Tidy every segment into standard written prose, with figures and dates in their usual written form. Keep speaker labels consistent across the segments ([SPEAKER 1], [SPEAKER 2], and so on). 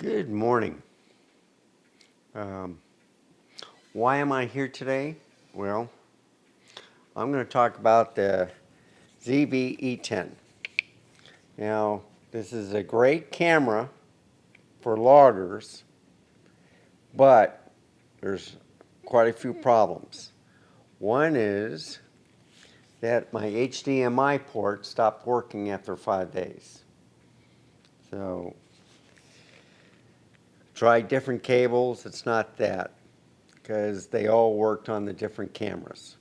[SPEAKER 1] Good morning. Um, why am I here today? Well, I'm going to talk about the ZV-E10. Now, this is a great camera for loggers, but there's quite a few problems. One is that my HDMI port stopped working after 5 days. So, tried different cables, it's not that, because they all worked on the different cameras.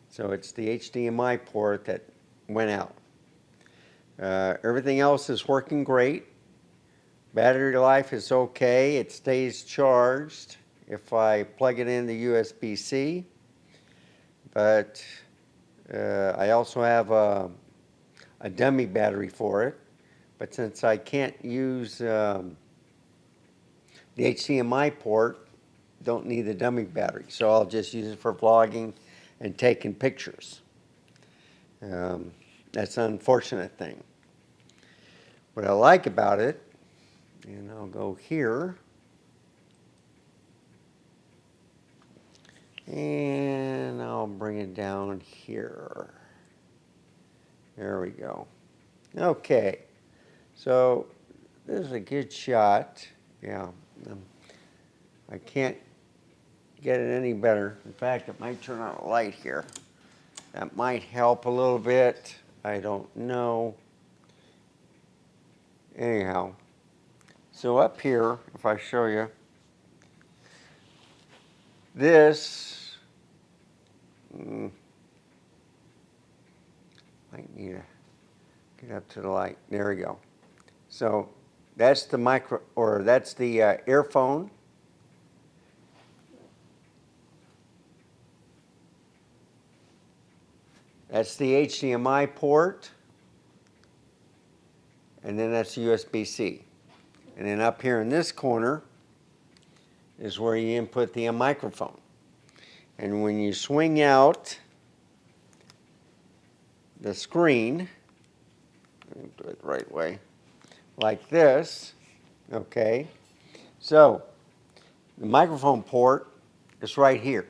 [SPEAKER 1] So it's the HDMI port that went out. Everything else is working great. Battery life is okay. It stays charged if I plug it into USB-C. But I also have a dummy battery for it. But since I can't use the HDMI port, don't need the dummy battery. So I'll just use it for vlogging and taking pictures. That's an unfortunate thing. What I like about it, and I'll go here, and I'll bring it down here. There we go. Okay, so this is a good shot. Yeah, I can't get it any better. In fact, it might turn on a light here. That might help a little bit. I don't know. Anyhow, so up here, if I show you, this, might need to get up to the light. There we go. So that's the that's the earphone. That's the HDMI port. And then that's USB-C. And then up here in this corner is where you input the microphone. And when you swing out the screen, let me do it the right way, like this, okay? So the microphone port is right here.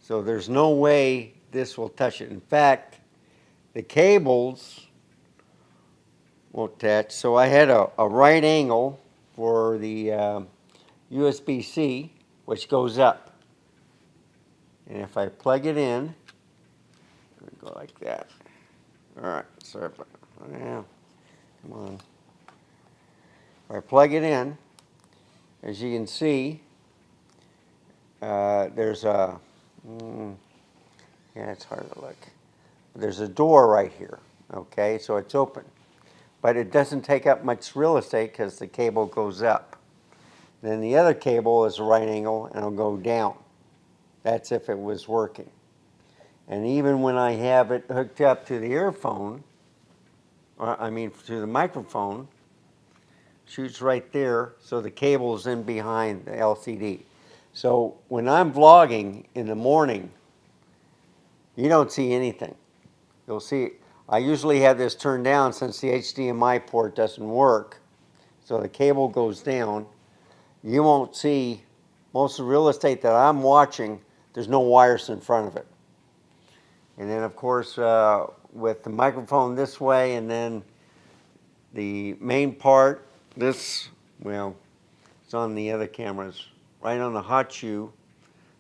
[SPEAKER 1] So there's no way this will touch it. In fact, the cables won't attach. So I had a right angle for the USB-C, which goes up. And if I plug it in, go like that. All right, sorry about that. Yeah, come on. If I plug it in, as you can see, there's a, yeah, it's hard to look. There's a door right here, okay, so it's open. But it doesn't take up much real estate because the cable goes up. Then the other cable is a right angle and it'll go down. That's if it was working. And even when I have it hooked up to the earphone, to the microphone, shoots right there, so the cable's in behind the LCD. So when I'm vlogging in the morning, you don't see anything. You'll see, I usually have this turned down since the HDMI port doesn't work, so the cable goes down. You won't see most of the real estate that I'm watching, there's no wires in front of it. And then of course, with the microphone this way and then the main part, this, well, it's on the other cameras, right on the hot shoe,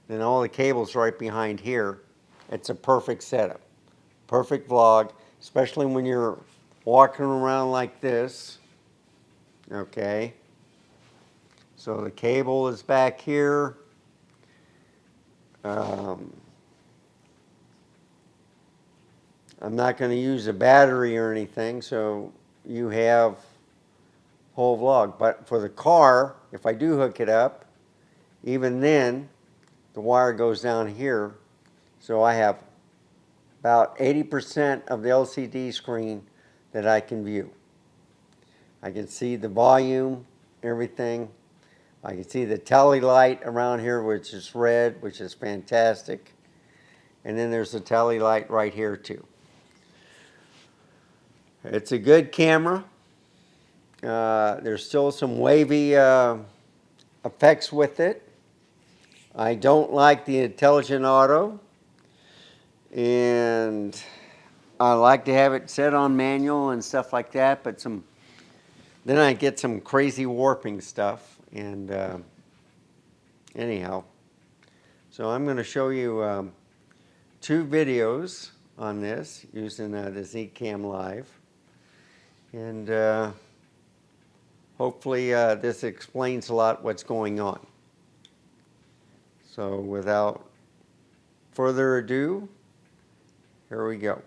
[SPEAKER 1] then all the cables right behind here. It's a perfect setup, perfect vlog, especially when you're walking around like this, okay? So the cable is back here. I'm not going to use a battery or anything, so you have whole vlog. But for the car, if I do hook it up, even then, the wire goes down here, so I have about 80% of the LCD screen that I can view. I can see the volume, everything. I can see the tele light around here, which is red, which is fantastic. And then there's the tele light right here too. It's a good camera. There's still some wavy effects with it. I don't like the intelligent auto, and I like to have it set on manual and stuff like that, but then I get some crazy warping stuff, and anyhow. So I'm going to show you 2 videos on this using the Z-Cam Live, and hopefully this explains a lot what's going on. So without further ado, here we go.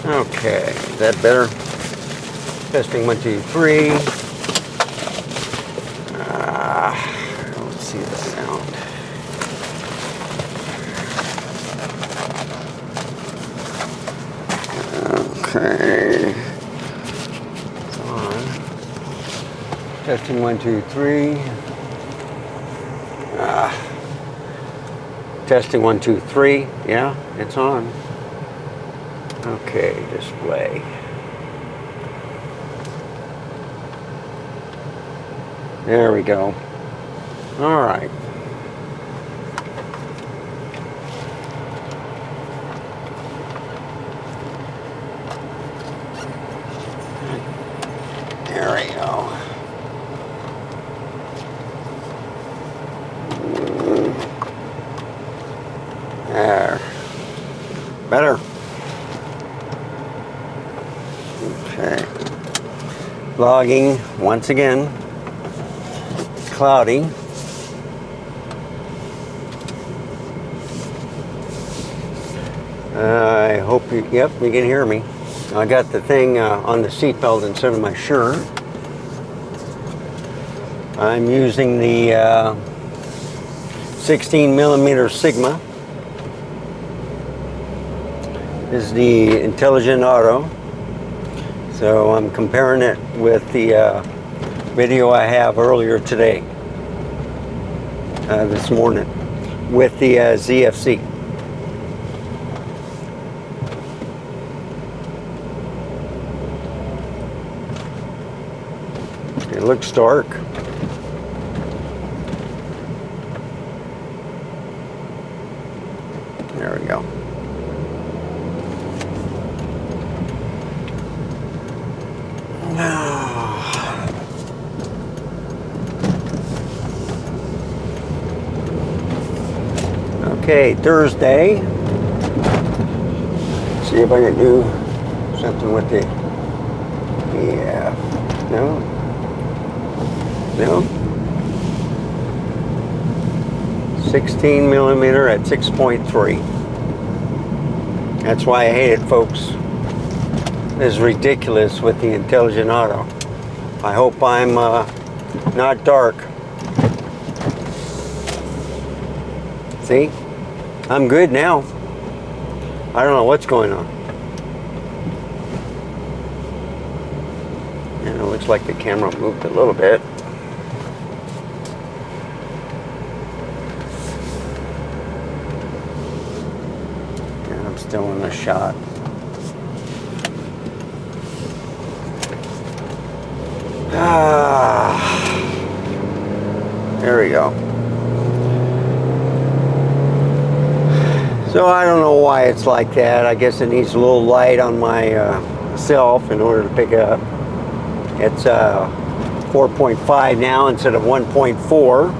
[SPEAKER 1] Okay, is that better? Testing 1, 2, 3. I don't see the sound. Okay. It's on. Testing 1, 2, 3. Testing 1, 2, 3. Yeah, it's on. Okay, display. There we go. All right. There we go. There. Better. Okay. Logging once again. Cloudy. I hope you, yep, you can hear me. I got the thing on the seatbelt instead of my shirt. I'm using the 16 millimeter Sigma. This is the Intelligent Auto. So I'm comparing it with the video I have earlier today, this morning, with the ZFC. It looks dark. There we go. Okay, Thursday. Let's see if I can do something with the, yeah, no, 16 millimeter at 6.3. That's why I hate it, folks. It's ridiculous with the Intelligent Auto. I hope I'm not dark. See? I'm good now. I don't know what's going on. And it looks like the camera moved a little bit. And I'm still in the shot. There we go. So I don't know why it's like that. I guess it needs a little light on my self in order to pick it up. It's 4.5 now instead of 1.4.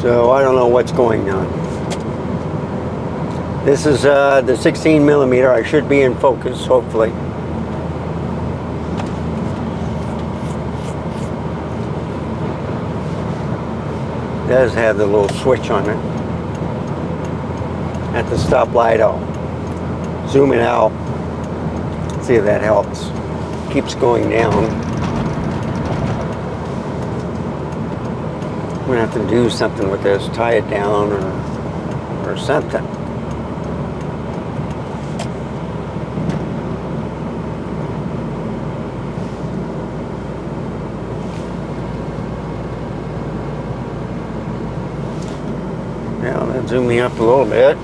[SPEAKER 1] So I don't know what's going on. This is the 16 millimeter. I should be in focus, hopefully. does have the little switch on it. At the stoplight, I'll zoom it out. See if that helps. Keeps going down. I'm gonna have to do something with this, tie it down or something. Now that's zooming up a little bit.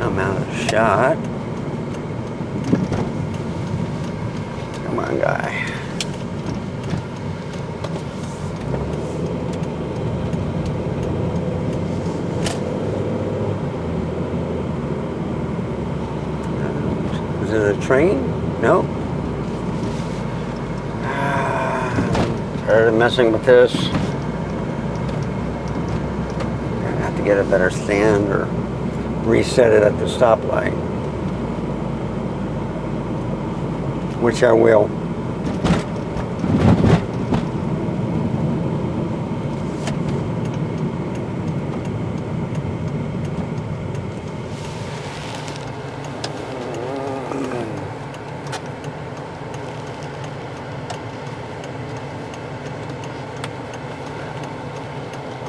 [SPEAKER 1] I'm out of shot. Come on, guy. Is it a train? No. Tired of messing with this. Gonna have to get a better stand or reset it at the stoplight, which I will.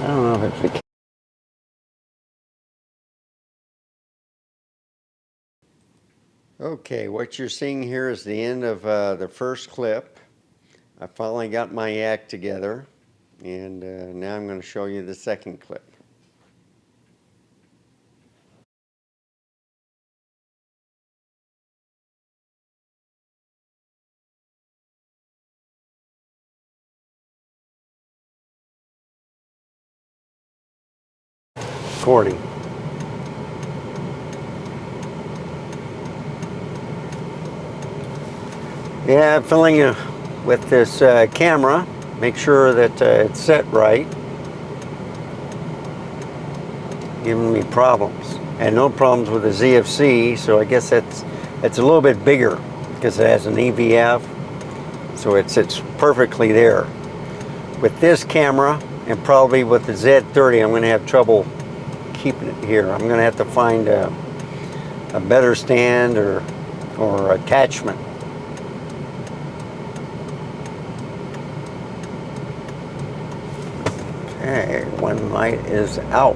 [SPEAKER 1] I don't know if it's the Okay, what you're seeing here is the end of the first clip. I finally got my act together, and now I'm going to show you the second clip. Recording. Yeah, I'm filling you with this camera. Make sure that it's set right. Giving me problems. And no problems with the ZFC, so I guess it's a little bit bigger because it has an EVF, so it sits perfectly there. With this camera and probably with the Z30, I'm going to have trouble keeping it here. I'm going to have to find a better stand or attachment. Okay, one light is out.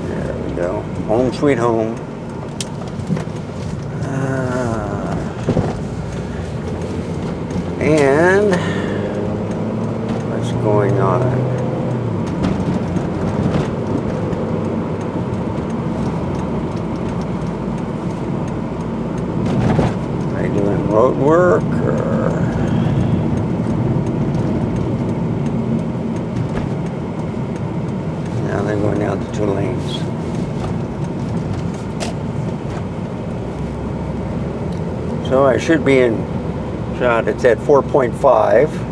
[SPEAKER 1] There we go. Home sweet home. And what's going on? Are they doing road work or? Now they're going down to 2 lanes. So I should be in shot. It's at 4.5.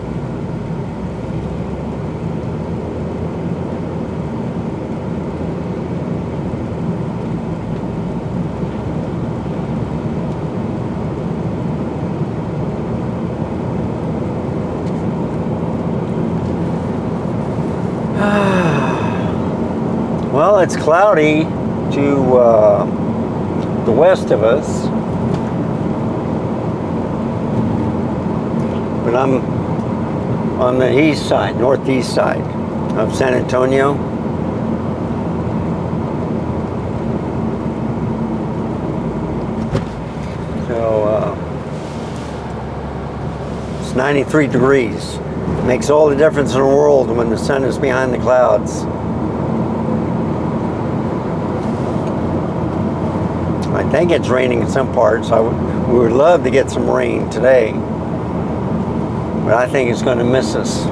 [SPEAKER 1] Well, it's cloudy to the west of us, but I'm on the east side, northeast side of San Antonio. So it's 93 degrees. Makes all the difference in the world when the sun is behind the clouds. I think it's raining in some parts. We would love to get some rain today, but I think it's going to miss us.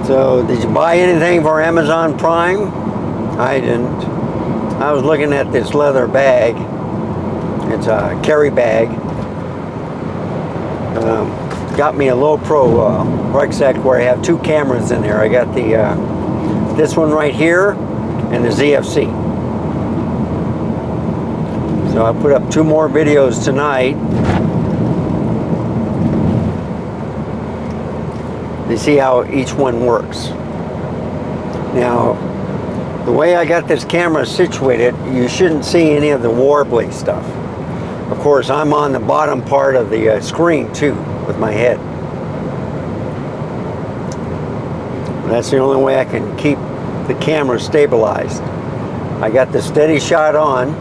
[SPEAKER 1] So, did you buy anything for Amazon Prime? I didn't. I was looking at this leather bag. It's a carry bag. Got me a low pro rucksack where I have 2 cameras in there. I got the this one right here and the ZFC. So I put up 2 more videos tonight. You see how each one works. Now, the way I got this camera situated, you shouldn't see any of the warbly stuff. Of course, I'm on the bottom part of the screen too, with my head. That's the only way I can keep the camera stabilized. I got the steady shot on.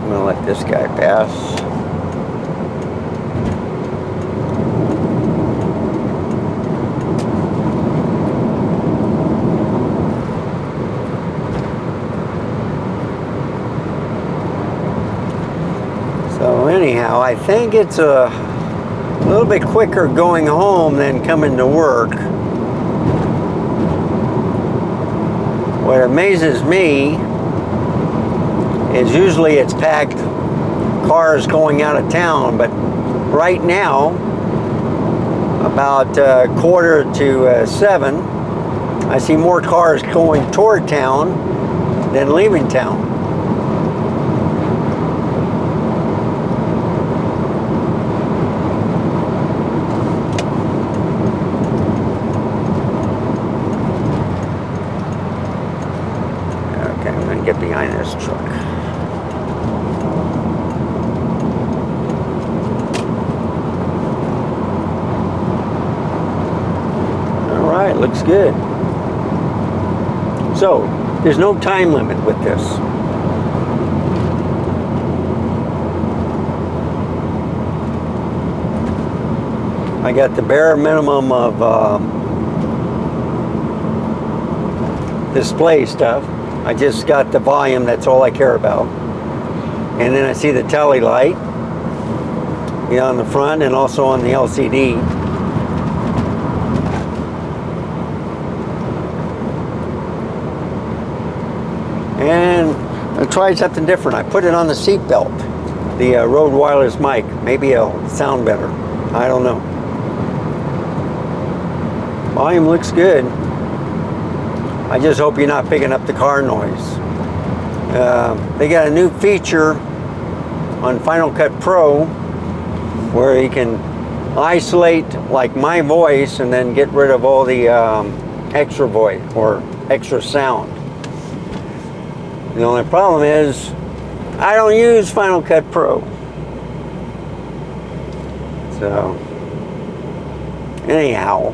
[SPEAKER 1] I'm gonna let this guy pass. So anyhow, I think it's a little bit quicker going home than coming to work. What amazes me is usually it's packed cars going out of town, but right now, about 6:45, I see more cars going toward town than leaving town. Get behind this truck. All right, looks good. So, there's no time limit with this. I got the bare minimum of display stuff. I just got the volume, that's all I care about. And then I see the tally light, on the front and also on the LCD. And I tried something different. I put it on the seat belt, the Rode wireless mic. Maybe it'll sound better. I don't know. Volume looks good. I just hope you're not picking up the car noise. They got a new feature on Final Cut Pro where you can isolate like my voice and then get rid of all the extra voice or extra sound. The only problem is I don't use Final Cut Pro. So anyhow,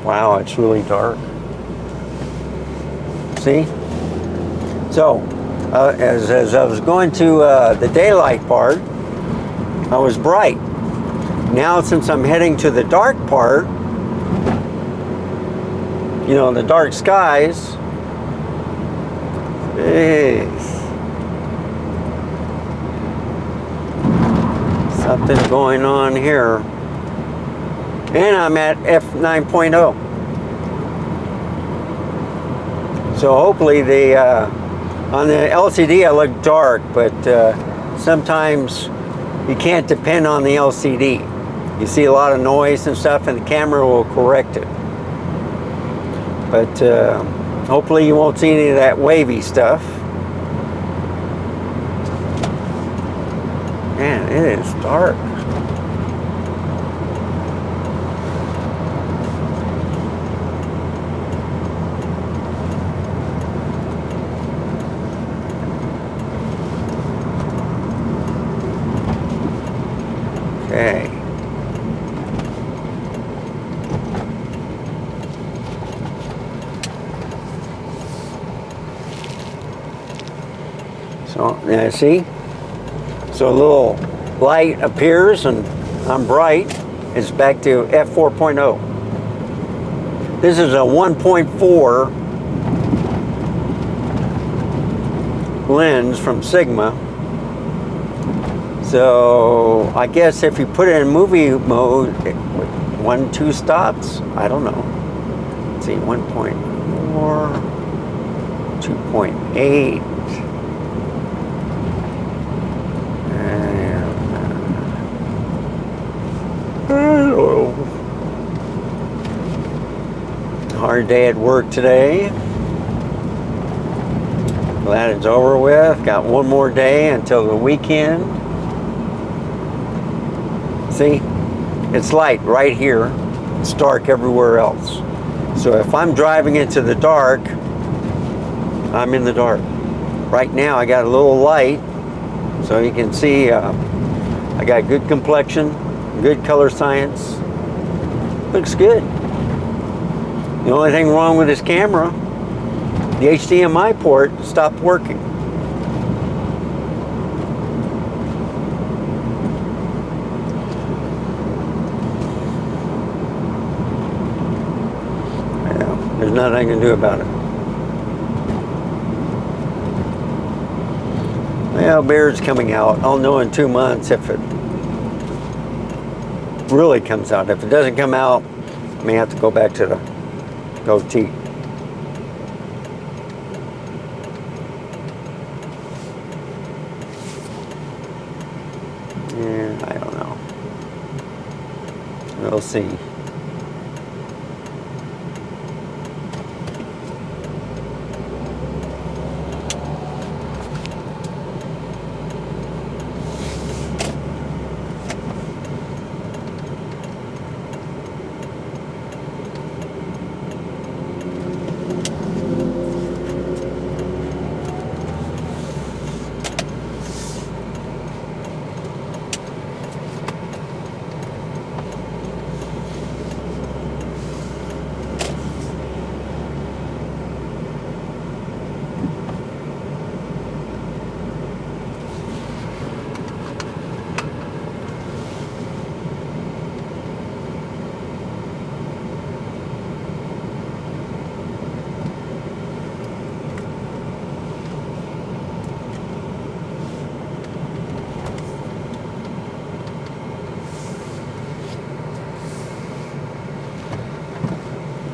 [SPEAKER 1] wow, it's really dark. See? So, as I was going to the daylight part, I was bright. Now, since I'm heading to the dark part, the dark skies, something going on here. And I'm at f9.0. So hopefully on the LCD I look dark, but sometimes you can't depend on the LCD. You see a lot of noise and stuff and the camera will correct it. But hopefully you won't see any of that wavy stuff. Man, it is dark. Okay. So, yeah, see? So a little light appears and I'm bright. It's back to f4.0. This is a 1.4 lens from Sigma. So I guess if you put it in movie mode, 1, 2 stops, I don't know. Let's see, 1.4, 2.8. Hard day at work today. Glad it's over with. Got one more day until the weekend. See, it's light right here. It's dark everywhere else. So if I'm driving into the dark, I'm in the dark. Right now I got a little light, so you can see I got good complexion, good color science. Looks good. The only thing wrong with this camera, the HDMI port stopped working. Yeah, there's nothing I can do about it. Well, beard's coming out. I'll know in 2 months if it really comes out. If it doesn't come out, I may have to go back to the goatee. Yeah, I don't know. We'll see.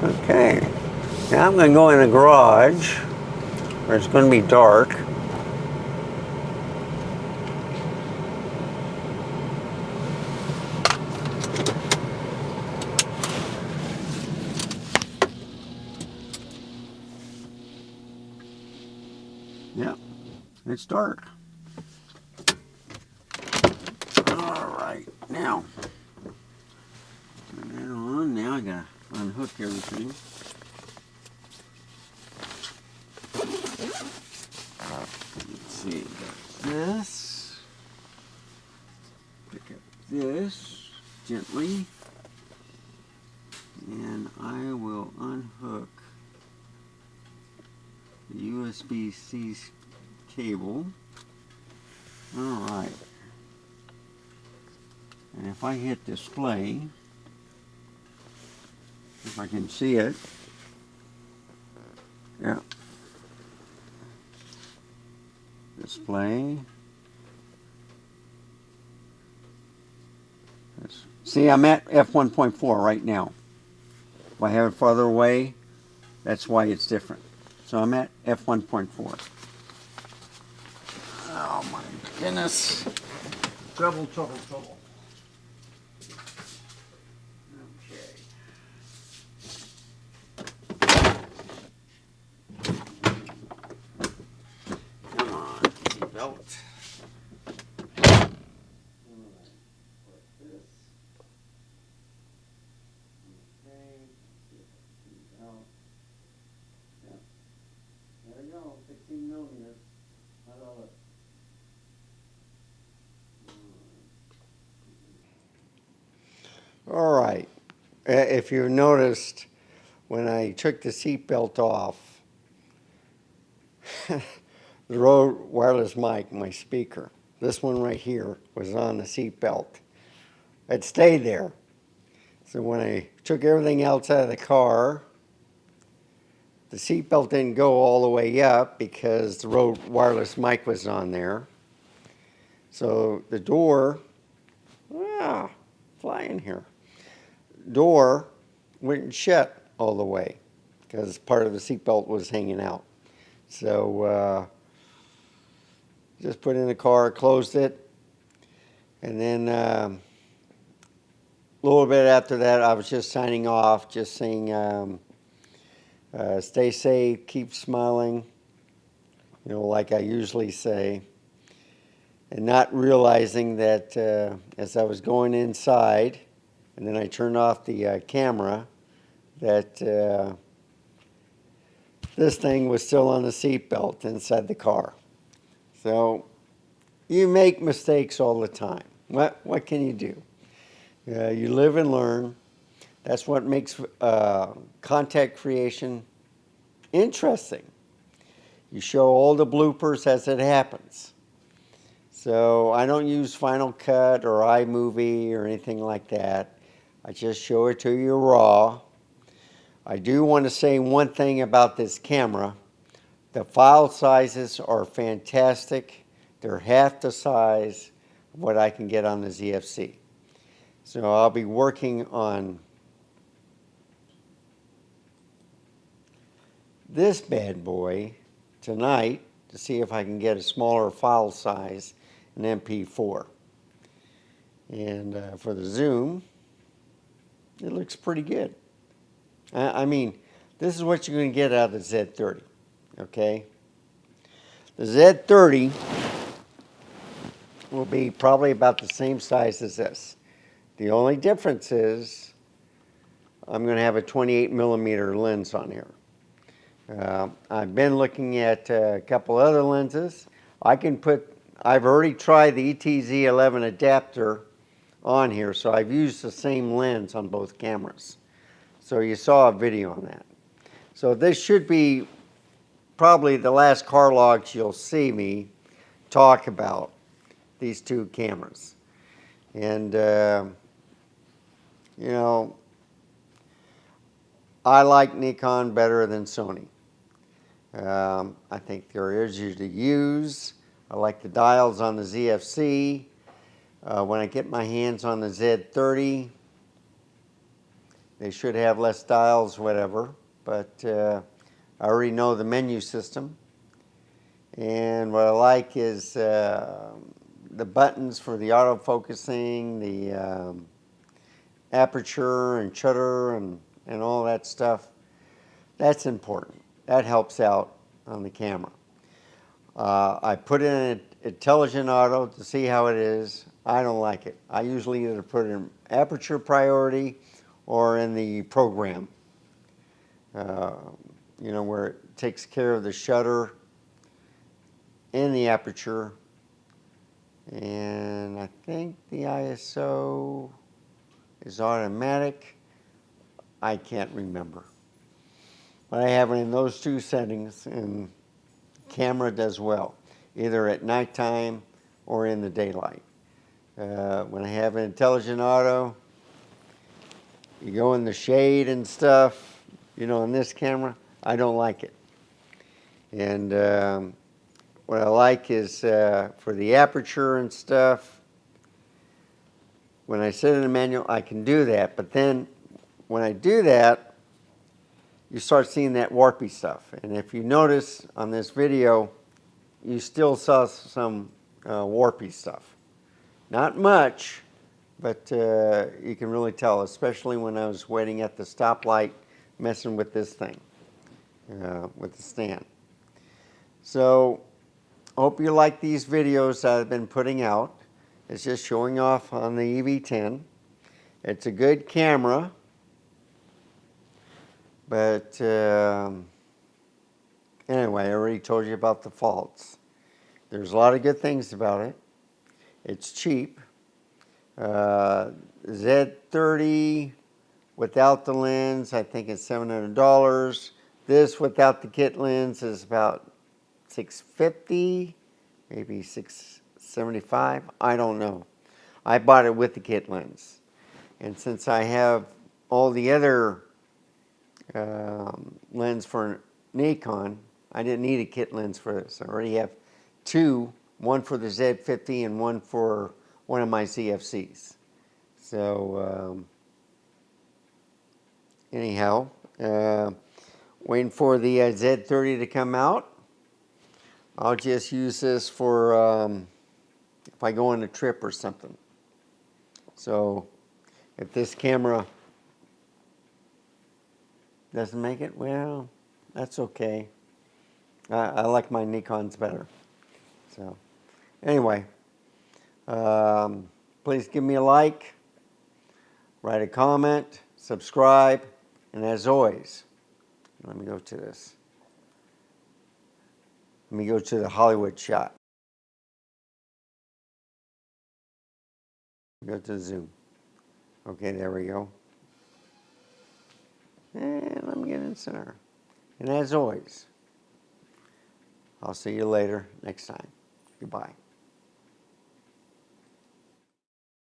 [SPEAKER 1] Okay, now I'm going to go in the garage where it's going to be dark. Yep, it's dark. All right, now turn that on. Now I got to unhook everything. Let's see, got this. Pick up this gently, and I will unhook the USB-C cable. All right, and if I hit display, if I can see it, yeah. Display. See, I'm at f1.4 right now. If I have it farther away, that's why it's different. So I'm at f1.4. Oh my goodness. Trouble, trouble, trouble. Okay. Come on, belt. There you go, 16 millimeters. How about it? All right. If you noticed, when I took the seatbelt off, the Rode wireless mic, my speaker, this one right here, was on the seatbelt. It stayed there. So when I took everything else out of the car, the seatbelt didn't go all the way up because the Rode wireless mic was on there. So the door, fly in here. Door wouldn't shut all the way because part of the seatbelt was hanging out. So just put it in the car, closed it, and then a little bit after that, I was just signing off, just saying, stay safe, keep smiling, like I usually say, and not realizing that as I was going inside, and then I turned off the camera, that this thing was still on the seatbelt inside the car. So you make mistakes all the time. What can you do? You live and learn. That's what makes content creation interesting. You show all the bloopers as it happens. So I don't use Final Cut or iMovie or anything like that. I just show it to you raw. I do want to say one thing about this camera. The file sizes are fantastic. They're half the size of what I can get on the ZFC. So I'll be working on this bad boy tonight to see if I can get a smaller file size, an MP4. And for the zoom, it looks pretty good. I mean, this is what you're going to get out of the Z30, okay? The Z30 will be probably about the same size as this. The only difference is I'm going to have a 28 millimeter lens on here. I've been looking at a couple other lenses. I've already tried the ETZ11 adapter on here, so I've used the same lens on both cameras. So you saw a video on that. So this should be probably the last car logs you'll see me talk about these two cameras. And, I like Nikon better than Sony. I think they're easier to use. I like the dials on the ZFC. When I get my hands on the Z30, they should have less dials, whatever, but I already know the menu system. And what I like is the buttons for the autofocusing, the aperture and shutter and all that stuff. That's important. That helps out on the camera. I put in an intelligent auto to see how it is. I don't like it. I usually either put in aperture priority or in the program, where it takes care of the shutter and the aperture. And I think the ISO is automatic. I can't remember. But I have it in those two settings, and camera does well, either at nighttime or in the daylight. When I have an intelligent auto, you go in the shade and stuff, in this camera, I don't like it. And what I like is for the aperture and stuff, when I set in the manual, I can do that. But then when I do that, you start seeing that warpy stuff. And if you notice on this video, you still saw some warpy stuff. Not much, but you can really tell, especially when I was waiting at the stoplight messing with this thing, with the stand. So, hope you like these videos that I've been putting out. It's just showing off on the EV10. It's a good camera, but anyway, I already told you about the faults. There's a lot of good things about it. It's cheap. Z30 without the lens, I think it's $700. This without the kit lens is about $650, maybe $675. I don't know. I bought it with the kit lens, and since I have all the other lens for Nikon, I didn't need a kit lens for this. I already have two one for the Z50 and one for one of my CFCs. So anyhow, waiting for the Z30 to come out. I'll just use this for if I go on a trip or something. So if this camera doesn't make it, well, that's okay. I like my Nikons better. So anyway, please give me a like, write a comment, subscribe, and as always, let me go to this. Let me go to the Hollywood shot. Go to zoom. Okay, there we go. And let me get in center. And as always, I'll see you later next time. Goodbye.